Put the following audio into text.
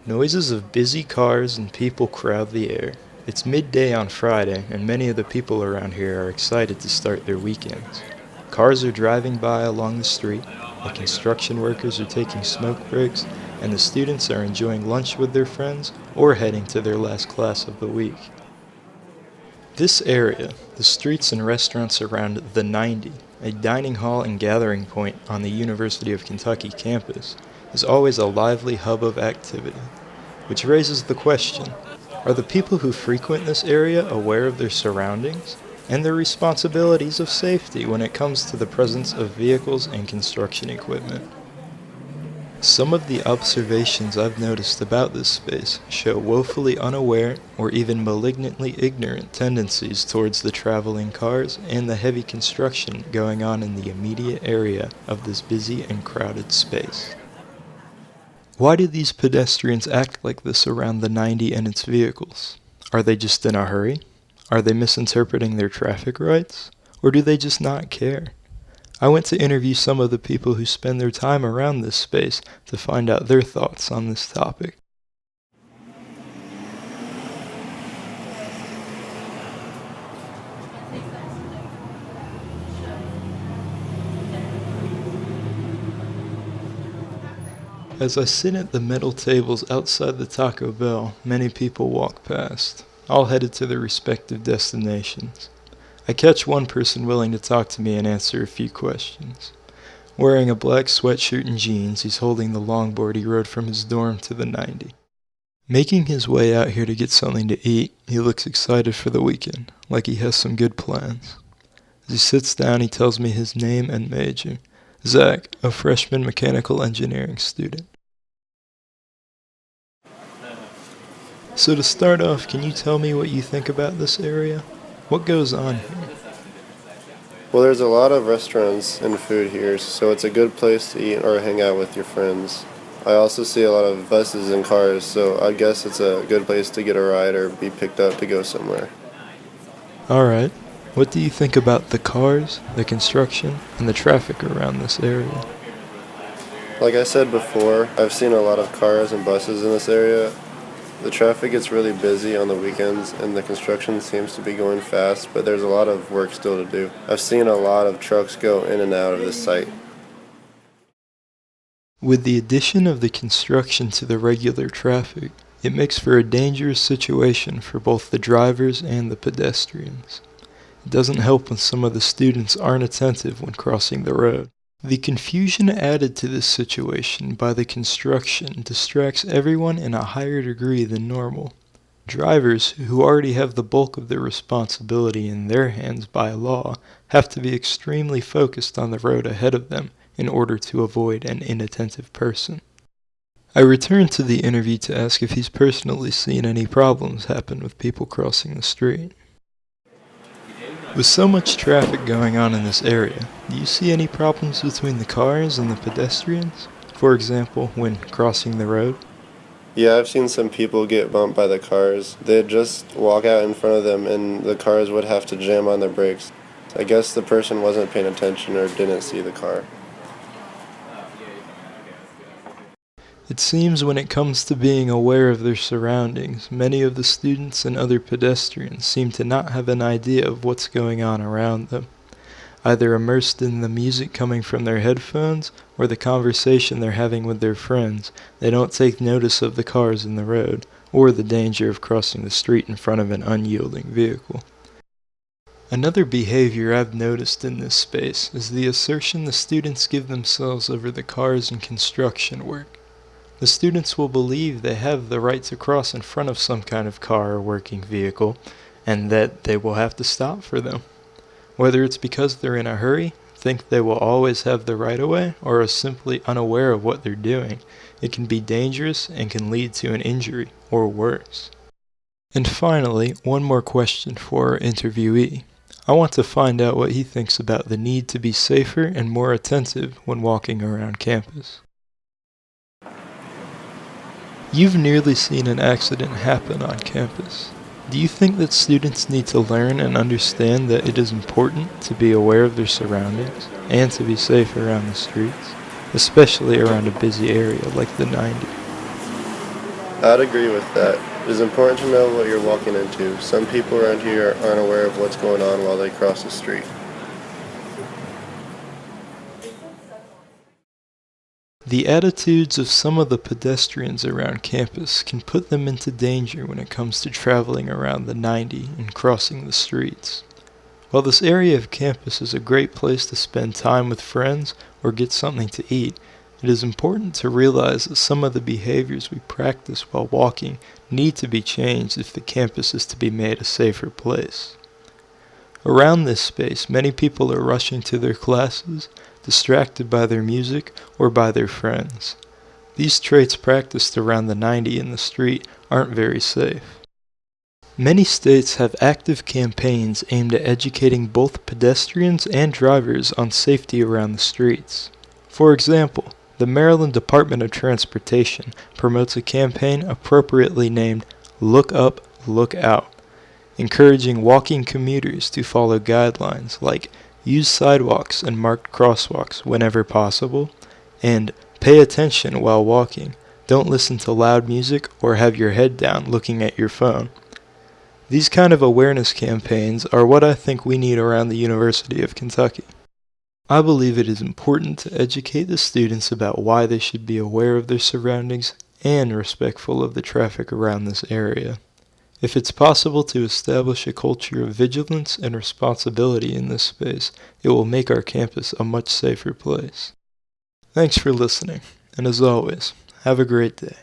Noises of busy cars and people crowd the air. It's midday on Friday, and many of the people around here are excited to start their weekends. Cars are driving by along the street, the construction workers are taking smoke breaks, and the students are enjoying lunch with their friends or heading to their last class of the week. This area, the streets and restaurants around the 90, a dining hall and gathering point on the University of Kentucky campus, is always a lively hub of activity. Which raises the question, are the people who frequent this area aware of their surroundings and their responsibilities of safety when it comes to the presence of vehicles and construction equipment? Some of the observations I've noticed about this space show woefully unaware or even malignantly ignorant tendencies towards the traveling cars and the heavy construction going on in the immediate area of this busy and crowded space. Why do these pedestrians act like this around the 90 and its vehicles? Are they just in a hurry? Are they misinterpreting their traffic rights? Or do they just not care? I went to interview some of the people who spend their time around this space to find out their thoughts on this topic. As I sit at the metal tables outside the Taco Bell, many people walk past, all headed to their respective destinations. I catch one person willing to talk to me and answer a few questions. Wearing a black sweatshirt and jeans, he's holding the longboard he rode from his dorm to the 90. Making his way out here to get something to eat, he looks excited for the weekend, like he has some good plans. As he sits down, he tells me his name and major. Zach, a freshman mechanical engineering student. So to start off, can you tell me what you think about this area? What goes on here? Well, there's a lot of restaurants and food here, so it's a good place to eat or hang out with your friends. I also see a lot of buses and cars, so I guess it's a good place to get a ride or be picked up to go somewhere. Alright, what do you think about the cars, the construction, and the traffic around this area? Like I said before, I've seen a lot of cars and buses in this area. The traffic gets really busy on the weekends, and the construction seems to be going fast, but there's a lot of work still to do. I've seen a lot of trucks go in and out of this site. With the addition of the construction to the regular traffic, it makes for a dangerous situation for both the drivers and the pedestrians. It doesn't help when some of the students aren't attentive when crossing the road. The confusion added to this situation by the construction distracts everyone in a higher degree than normal. Drivers, who already have the bulk of their responsibility in their hands by law, have to be extremely focused on the road ahead of them in order to avoid an inattentive person. I returned to the interview to ask if he's personally seen any problems happen with people crossing the street. With so much traffic going on in this area, do you see any problems between the cars and the pedestrians? For example, when crossing the road? Yeah, I've seen some people get bumped by the cars. They'd just walk out in front of them and the cars would have to jam on their brakes. I guess the person wasn't paying attention or didn't see the car. It seems when it comes to being aware of their surroundings, many of the students and other pedestrians seem to not have an idea of what's going on around them. Either immersed in the music coming from their headphones or the conversation they're having with their friends, they don't take notice of the cars in the road or the danger of crossing the street in front of an unyielding vehicle. Another behavior I've noticed in this space is the assertion the students give themselves over the cars and construction work. The students will believe they have the right to cross in front of some kind of car or working vehicle, and that they will have to stop for them. Whether it's because they're in a hurry, think they will always have the right of way, or are simply unaware of what they're doing, it can be dangerous and can lead to an injury, or worse. And finally, one more question for our interviewee. I want to find out what he thinks about the need to be safer and more attentive when walking around campus. You've nearly seen an accident happen on campus. Do you think that students need to learn and understand that it is important to be aware of their surroundings and to be safe around the streets, especially around a busy area like the 90? I'd agree with that. It is important to know what you're walking into. Some people around here aren't aware of what's going on while they cross the street. The attitudes of some of the pedestrians around campus can put them into danger when it comes to traveling around the 90 and crossing the streets. While this area of campus is a great place to spend time with friends or get something to eat, it is important to realize that some of the behaviors we practice while walking need to be changed if the campus is to be made a safer place. Around this space, many people are rushing to their classes, distracted by their music or by their friends. These traits practiced around the 90 in the street aren't very safe. Many states have active campaigns aimed at educating both pedestrians and drivers on safety around the streets. For example, the Maryland Department of Transportation promotes a campaign appropriately named Look Up, Look Out, encouraging walking commuters to follow guidelines like use sidewalks and marked crosswalks whenever possible, and pay attention while walking. Don't listen to loud music or have your head down looking at your phone. These kind of awareness campaigns are what I think we need around the University of Kentucky. I believe it is important to educate the students about why they should be aware of their surroundings and respectful of the traffic around this area. If it's possible to establish a culture of vigilance and responsibility in this space, it will make our campus a much safer place. Thanks for listening, and as always, have a great day.